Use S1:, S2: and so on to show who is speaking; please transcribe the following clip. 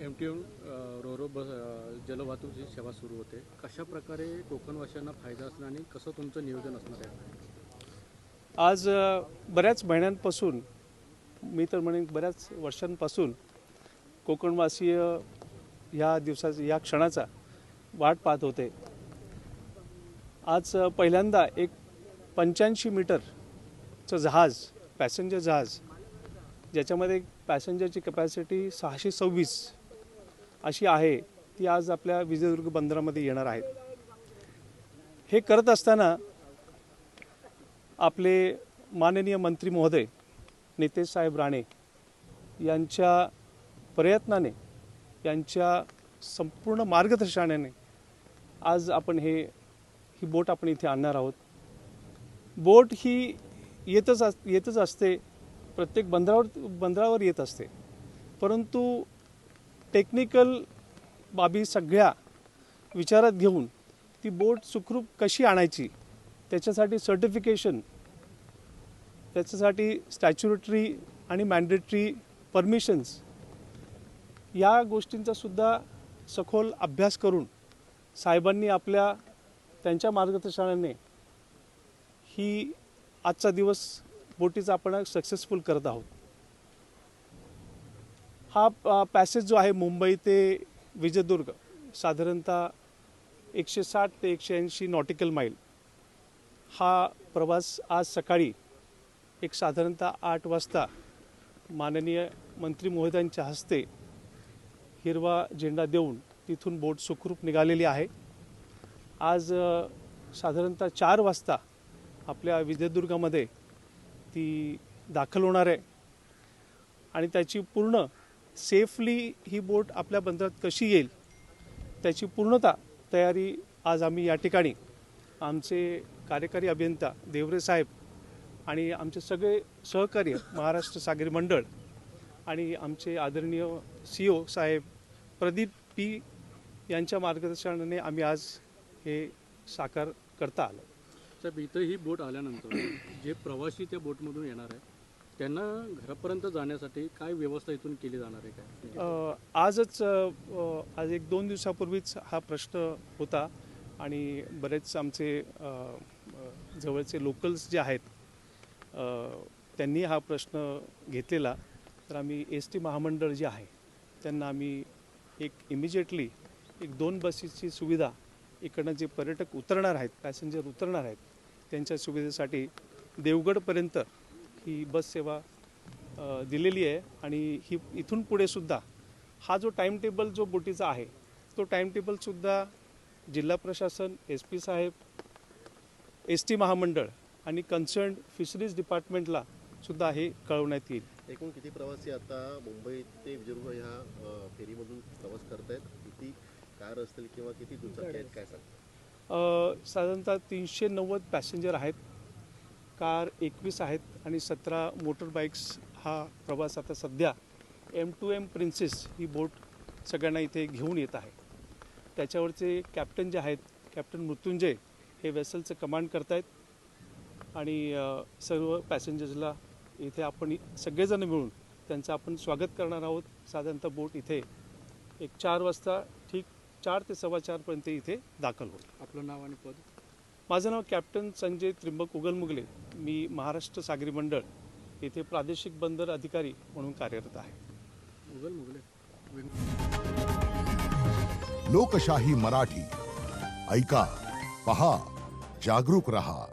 S1: M Ro-Ro बस जलवाहतूकची सेवा सुरू होते. कशा प्रकारे कोकणवासियांना फायदा असणार आणि कसं तुमचं नियोजन असणार आहे?
S2: आज बऱ्याच महिन्यांपासून, मी तर म्हणेन बऱ्याच वर्षांपासून कोकणवासीय या दिवसाचा, या क्षणाचा वाट पाहत होते. आज पहिल्यांदा एक 85 मीटरचं जहाज, पॅसेंजर जहाज, ज्याच्यामध्ये पॅसेंजरची कॅपॅसिटी 626 अशी आहे, ती आज आपल्या विजयदुर्ग बंदरामध्ये येणार आहे. हे करत असताना आपले माननीय मंत्री महोदय नितेश साहेब राणे यांच्या प्रयत्नाने, यांच्या संपूर्ण मार्गदर्शनाने आज आपण ही बोट आपण इथे आणणार आहोत. बोट ही येतच असते, प्रत्येक बंदरावर येत असते, परंतु टेक्निकल बाबी सगळ्या विचारात घेऊन ती बोट सुखरूप कशी आणायची, त्याच्यासाठी सर्टिफिकेशन, त्याच्यासाठी स्टॅच्युटरी आणि मॅन्डेटरी परमिशन्स, या गोष्टींचा सुद्धा सखोल अभ्यास करून साहेबांनी त्यांच्या मार्गदर्शनाने ही आजचा दिवस बोटीचा आपण सक्सेसफुल करत आहोत. हा पॅसेज जो आहे मुंबई ते विजयदुर्ग, साधारणतः 160 ते 180 नॉटिकल माईल, हा प्रवास आज सकाळी एक साधारणतः 8 वाजता माननीय मंत्री महोदयांच्या हस्ते हिरवा झेंडा देऊन तिथून बोट सुखरूप निघालेली आहे. आज साधारणतः 4 वाजता आपल्या विजयदुर्गामध्ये ती दाखल होणार आहे आणि त्याची पूर्ण सेफली ही बोट आपल्या बंदरात कशी येईल त्याची पूर्णतः तयारी आज आम्ही या ठिकाणी आमचे कार्यकारी अभियंता देवरे साहेब आणि आमचे सगळे सहकार्य महाराष्ट्र सागरी मंडळ आणि आमचे आदरणीय CEO साहेब प्रदीप पी यांच्या मार्गदर्शनाने आम्ही आज हे साकार करता आलं.
S1: साहेब, इथं ही बोट आल्यानंतर जे प्रवासी त्या बोटमधून येणार आहे त्यांना घरापर्यंत जाण्यासाठी काय व्यवस्था इथून केली जाणार आहे काय?
S2: आज 1-2 दिवसापूर्वीच हा प्रश्न होता आणि बरेच आमचे जवळचे लोकल्स जे आहेत त्यांनी हा प्रश्न घेतलेला. तर आम्ही ST महामंडळ जे आहे त्यांना आम्ही इमिजिएटली 2 बसेसची सुविधा, इकडनं जे पर्यटक उतरणार आहेत, पॅसेंजर उतरणार आहेत, त्यांच्या सुविधेसाठी देवगडपर्यंत ही बस सेवा दिलेली आहे. आणि ही इथून पुढे सुद्धा हा जो टाईम टेबल जो बोटीचा आहे तो टाईम टेबलसुद्धा जिल्हा प्रशासन, SP साहेब, ST महामंडळ आणि कन्सर्न फिशरीज डिपार्टमेंटला सुद्धा हे कळवण्यात येईल.
S3: एकूण किती प्रवासी आता मुंबई ते विजयदुर्ग ह्या फेरीमधून प्रवास करतायत? किती कार असतील किंवा किती दुचाकी आहेत, काय सांगता?
S2: साधारणतः 390 पॅसेंजर आहेत, कार 21 आहेत आणि 17 मोटर बाईक्स. हा प्रवास आता सध्या M2M प्रिन्सेस ही बोट सगळ्यांना इथे घेऊन येत आहे. त्याच्यावरचे कॅप्टन जे आहेत, कॅप्टन मृत्युंजय, हे वेसलचं कमांड करतायत आणि सर्व पॅसेंजर्सला इथे आपण सगळेजण मिळून त्यांचं आपण स्वागत करणार आहोत. साधारणतः बोट इथे 4 वाजता, ठीक 4 ते 4:15 पर्यंत इथे दाखल होईल.
S1: आपलं नाव आणि पद?
S2: माझं नाव कॅप्टन संजय त्रिंबक उगलमुगले. मी महाराष्ट्र सागरी मंडळ येथे प्रादेशिक बंदर अधिकारी म्हणून कार्यरत आहे.
S1: उगलमुगले.
S4: लोकशाही मराठी ऐका, पहा, जागरूक रहा.